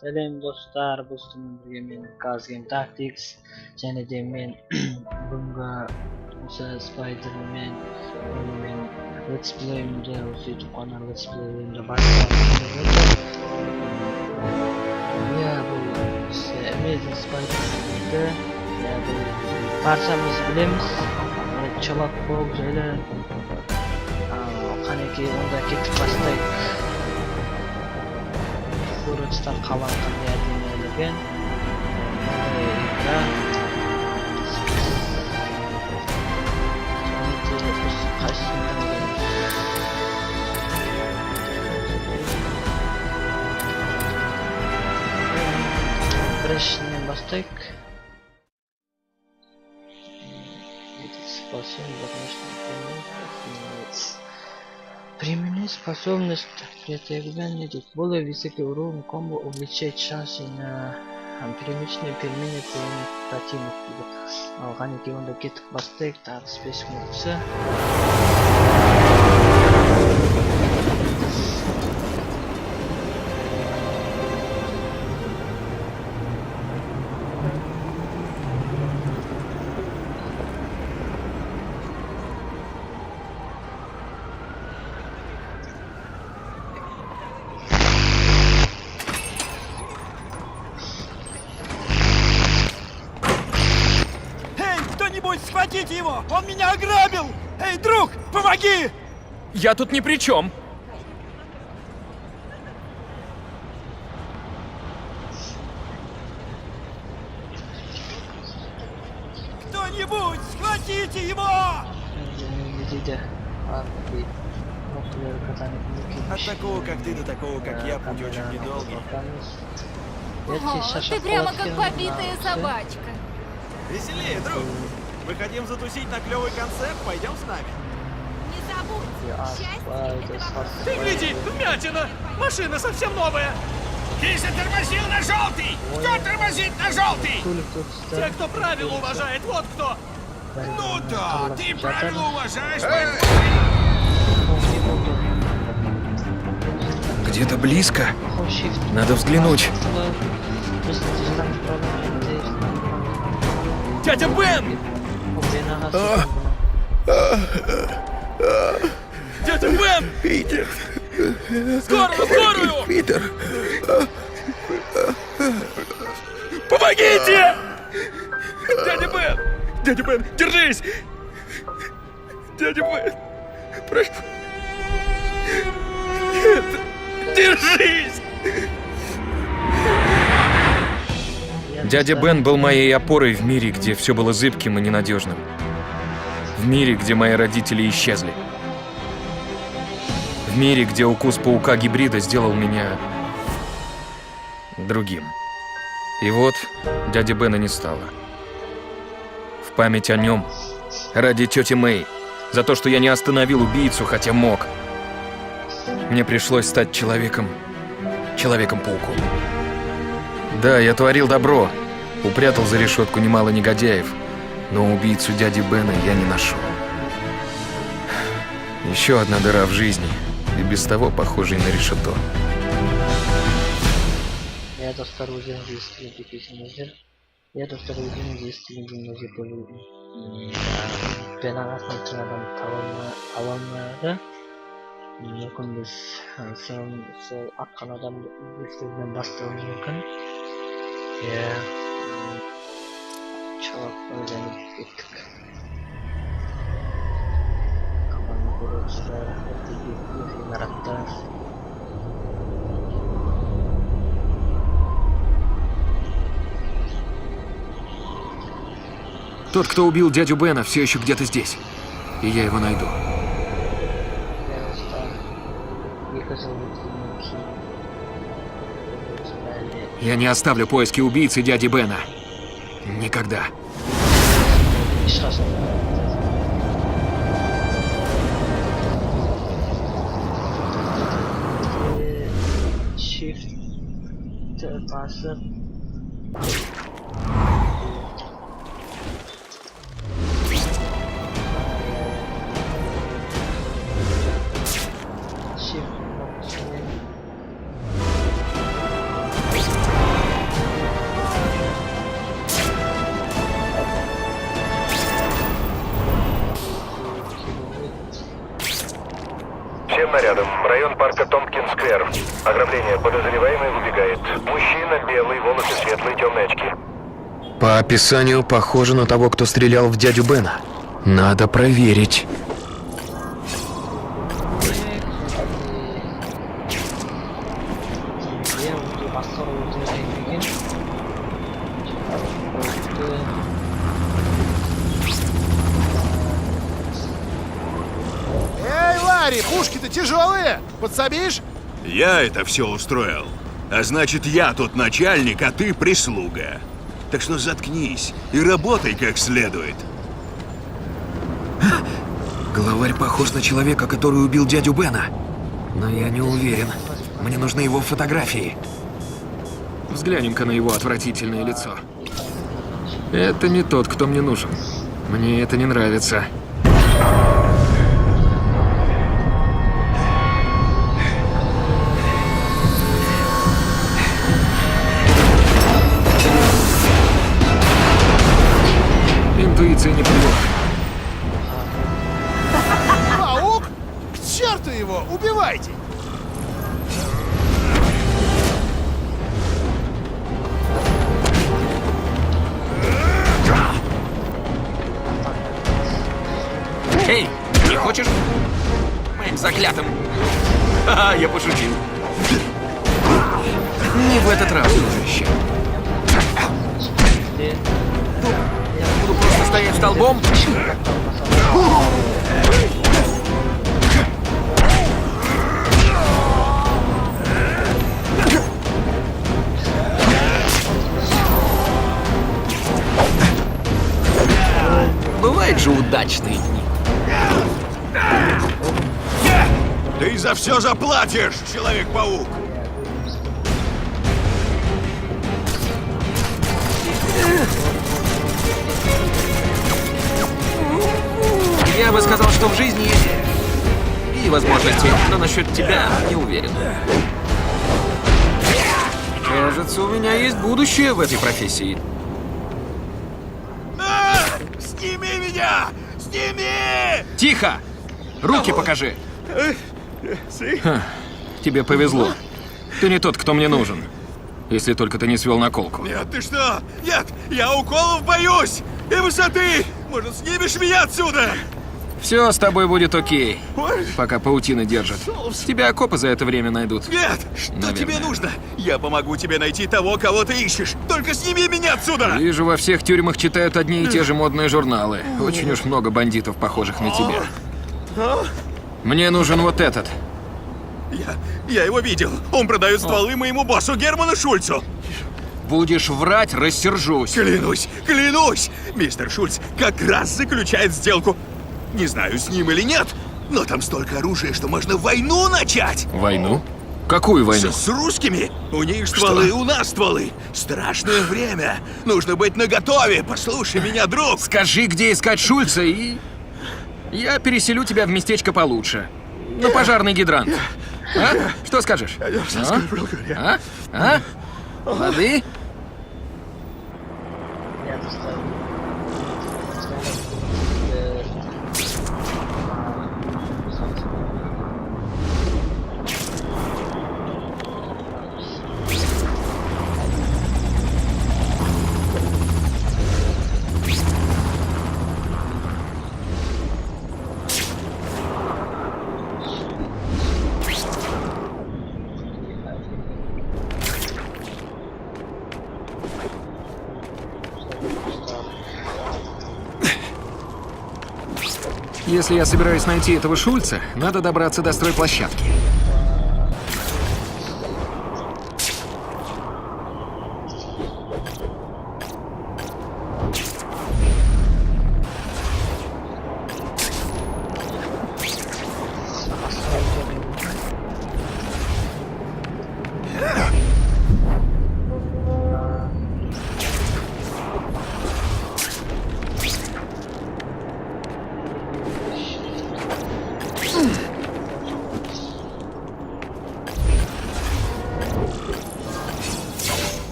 Selam dostlar, bu birga men Kazgame Tactics және де мен бүгінгі осы Spider-Man мен Let's Play'imді осы YouTube канал Let's Play'имді Ya бұл Amazing Spider-Man'ді бұл баршамыз білеміз. Чолақ болып жайлы қанекей онда кетіп бастайық. Сурочтан қалған қандай әдемелеген экран қайсысында біріншіден бастайық. Применить способность притягивания более высокий уровень комбо увеличивает шансы на перемещение перемены противника. Алған екен онда кетіп бастайық, тағы 5 минутса. Схватите его! Он меня ограбил! Эй, друг, помоги! Я тут ни при чем. Кто-нибудь, схватите его! От такого, как ты, до такого, как я, путь очень недолгий. О, ты прямо как побитая собачка. Веселее, друг! Мы хотим затусить на клевый концерт, пойдем с нами. Не забудь, счастье это Ты гляди, вмятина! Машина совсем новая! Ты затормозил на желтый! Кто тормозит на желтый? Те, кто правила уважает, вот кто! Ну да, ты правила уважаешь, Где-то близко. Надо взглянуть. Дядя Бен! Дядя Бен! Питер! Скорую, скорую! Питер! Помогите! Дядя Бен! Дядя Бен, держись! Дядя Бен! Прошу! Нет! Держись! Дядя Бен был моей опорой в мире, где все было зыбким и ненадежным. В мире, где мои родители исчезли. В мире, где укус паука-гибрида сделал меня другим. И вот дяди Бена не стало. В память о нем, ради тети Мэй, за то, что я не остановил убийцу, хотя мог, мне пришлось стать Человеком-пауком. Да, я творил добро, упрятал за решетку немало негодяев, но убийцу дяди Бена я не нашел. Еще одна дыра в жизни, и без того похожей на решето. Я достар өзіңізге естілуге кесіңіздер. Я достар өзіңізге естілуге мезеті Бен ағасының тыңадан табылмады. Мүмкін біз сол атқан адамды іздестіруден бастауымыз мүмкін. Чалап өзәніп кеттік. Қаланы көрістер, ғимараттар. Тот, кто убил дядю Бена, все еще где-то здесь. И я его найду. Я не оставлю поиски убийцы дяди Бена. Никогда. Shift basıp район парка Томпкинс-сквер. Ограбление. Подозреваемый убегает. Мужчина, белый, волосы светлые, темные очки. По описанию похоже на того, кто стрелял в дядю Бена. Надо проверить. Dia untuk pasar untuk yang bikin. Эй, Ларри, пушки-то тяжелые! Подсобишь? Я это все устроил. А значит, я тут начальник, а ты прислуга. Так что заткнись и работай как следует. Главарь похож на человека, который убил дядю Бена. Но я не уверен. Мне нужны его фотографии. Взглянем-ка на его отвратительное лицо. Это не тот, кто мне нужен. Мне это не нравится. Интуиция не подвела. Паук? К черту его! Убивайте! Эй, не хочешь? Моим заклятым. Ха-ха, я пошутил. Не в этот раз, дружище. Буду просто стоять столбом. Бывают же удачные дни. Ты за все заплатишь, Человек-паук! Я бы сказал, что в жизни есть и возможности, но насчет тебя не уверен. Кажется, у меня есть будущее в этой профессии. Сними меня! Сними! Тихо! Руки покажи! Ха, тебе повезло. Ты не тот, кто мне нужен. Если только ты не свел наколку. Нет, ты что? Нет, я уколов боюсь! И высоты! Может, снимешь меня отсюда? Все с тобой будет окей, Ой, пока паутина держит. Тебя окопы за это время найдут. нет! Что Наверное. тебе нужно? Я помогу тебе найти того, кого ты ищешь. Только сними меня отсюда! Вижу, во всех тюрьмах читают одни и те же модные журналы. Очень уж много бандитов, похожих на тебя. Мне нужен вот этот. Я его видел. Он продает стволы моему боссу Герману Шульцу. Будешь врать, рассержусь. Клянусь, клянусь! Мистер Шульц как раз заключает сделку. Не знаю, с ним или нет, но там столько оружия, что можно войну начать. Войну? Какую войну? С русскими? У них стволы, у нас стволы. Страшное время. Нужно быть наготове. Послушай меня, друг. Скажи, где искать Шульца, и я переселю тебя в местечко получше. На пожарный гидрант. А? Что скажешь? А? А? Лады? Я доставил. Если я собираюсь найти этого Шульца, надо добраться до стройплощадки.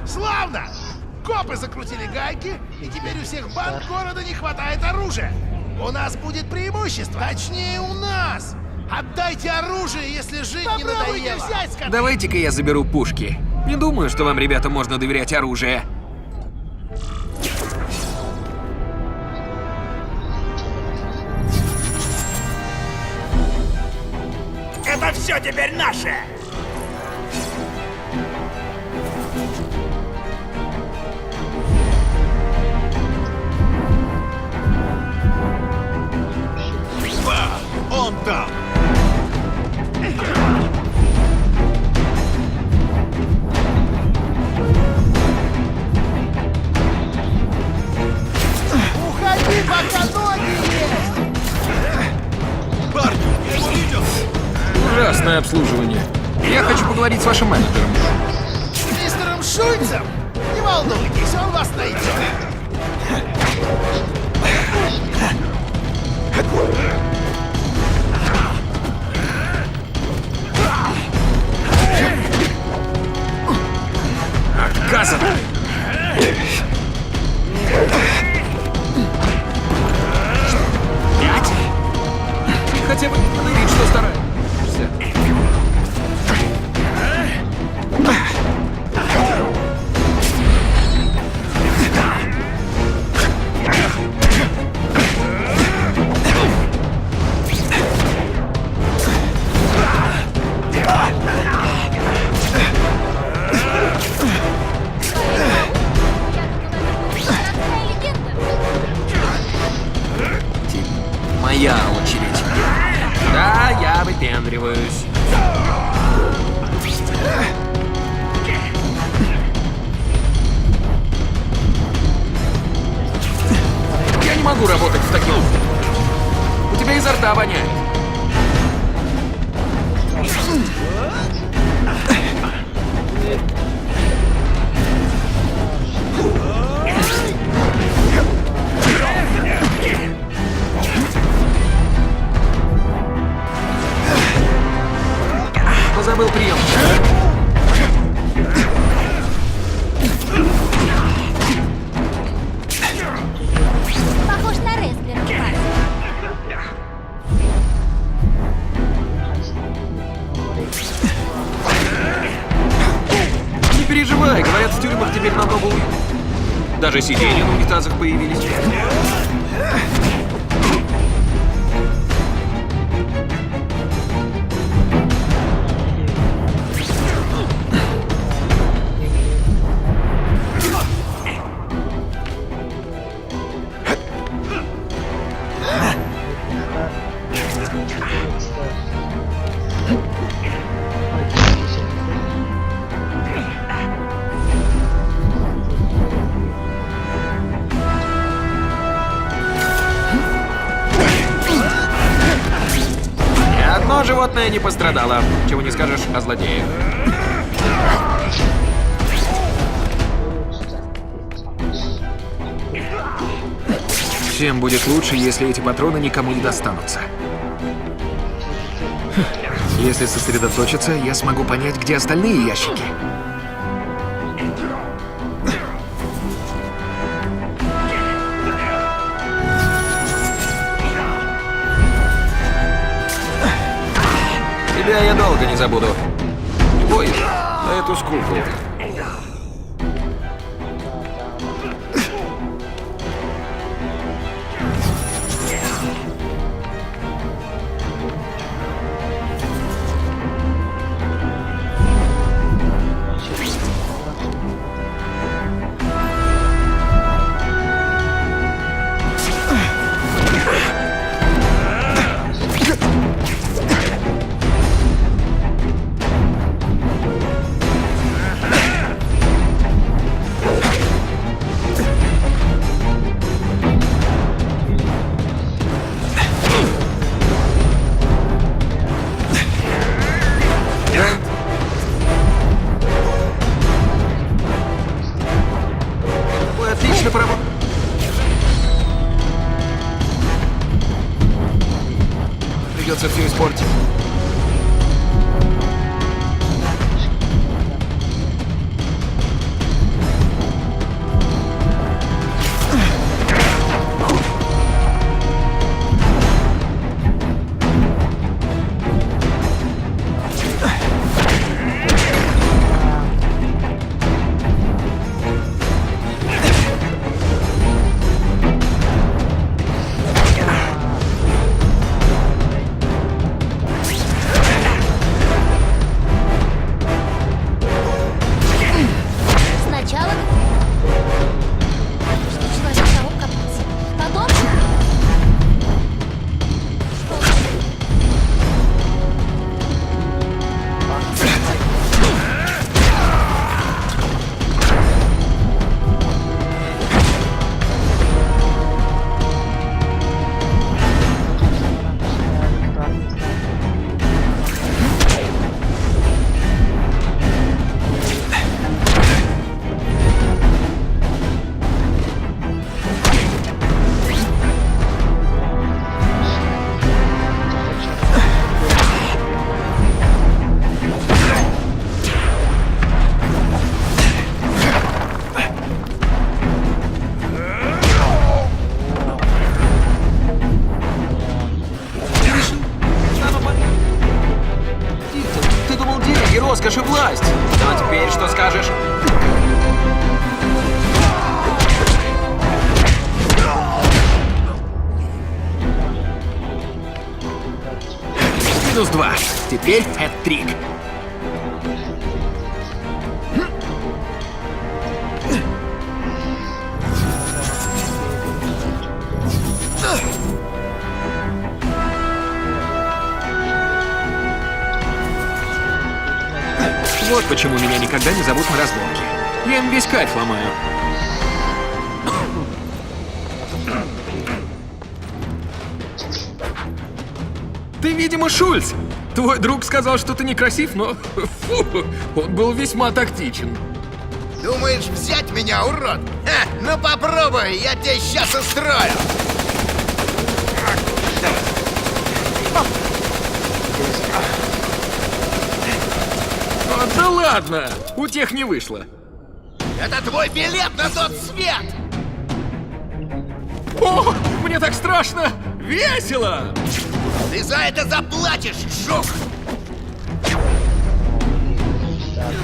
Славно! Копы закрутили гайки, и теперь у всех банд города не хватает оружия. У нас будет преимущество, точнее у нас. Отдайте оружие, если жить не надоело! Взять, скот... Давайте-ка я заберу пушки. Не думаю, что вам, ребята, можно доверять оружие. Это все теперь наше! Он там! Уходи, пока ноги есть! Парни, я его видел! Ужасное обслуживание. Я хочу поговорить с вашим менеджером. С мистером Шульцем? Не волнуйтесь, он вас найдет. Отказано! Пять? Хотя бы делай вид, что стараешься. Моя очередь. Да, я выпендриваюсь. Я не могу работать в таких. У тебя изо рта воняет. Забыл прием. Похож на рестлера. Не переживай, говорят, в тюрьмах теперь намного уютнее. Даже сиденья на унитазах появились. Одно животное не пострадало. Чего не скажешь о злодеях. Всем будет лучше, если эти патроны никому не достанутся. Если сосредоточиться, я смогу понять, где остальные ящики. Тебя я долго не забуду. Ой, на эту скуку. Отлично поработал. Придется все испортить. есть. Ну а теперь что скажешь? -2. Теперь хэт-трик. Вот почему меня никогда не зовут на разборки. Я им весь кайф ломаю. Ты, видимо, Шульц. Твой друг сказал, что ты некрасив, но фу, он был весьма тактичен. Думаешь взять меня, урод? Ну попробуй, я тебе сейчас устрою. Да ладно, у тех не вышло. Это твой билет на тот свет! О, мне так страшно! Весело! Ты за это заплатишь, жук!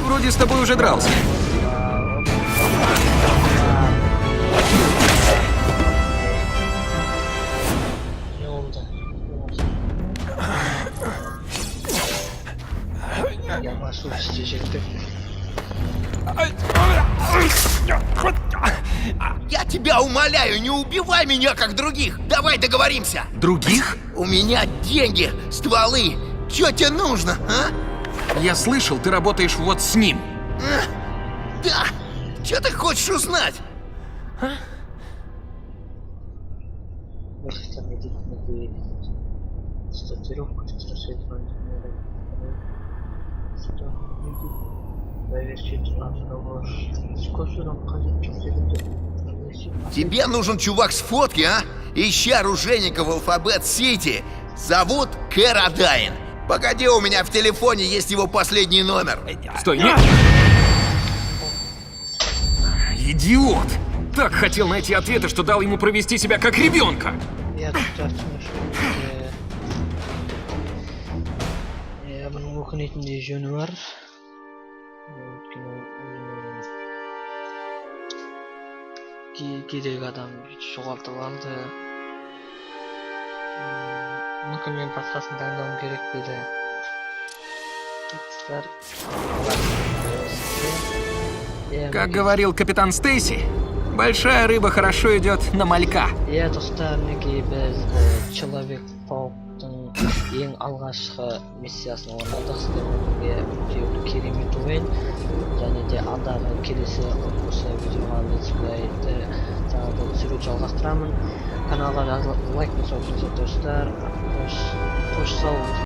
Вроде с тобой уже дрался. Ne oldu? Yavaş su isteyecektim. Я тебя умоляю, не убивай меня, как других! Давай договоримся! Других? У меня деньги, стволы! Чё тебе нужно, а? Я слышал, ты работаешь вот с ним. Да! Чё ты хочешь узнать? Может, там идти на статировку, что светит. Что? Проверьте разговор. Сколько нам Тебе нужен чувак с фотки, а? Ищи оружейника в Алфабет-Сити. Зовут Кэродайн. Погоди, у меня в телефоне есть его последний номер. Стой, нет! Идиот! Так хотел найти ответы, что дал ему провести себя как ребенка. Я тут bunun o'qinayotgan joni var. Kerak odam sug'ortib oldi. Mumkin men boshqasini tanlashim kerak dedi. Как говорил капитан Стейси, большая рыба хорошо идет на малька. Я достарники biz Человек-пауктың ең алғашқы миссиясын орындадық. Сіздерге өте керемет ойын және де алдағы келесі осы видеоға летсплейді тағы да түсіруді жалғастырамын. Каналға лайк басуды достар. Қош сау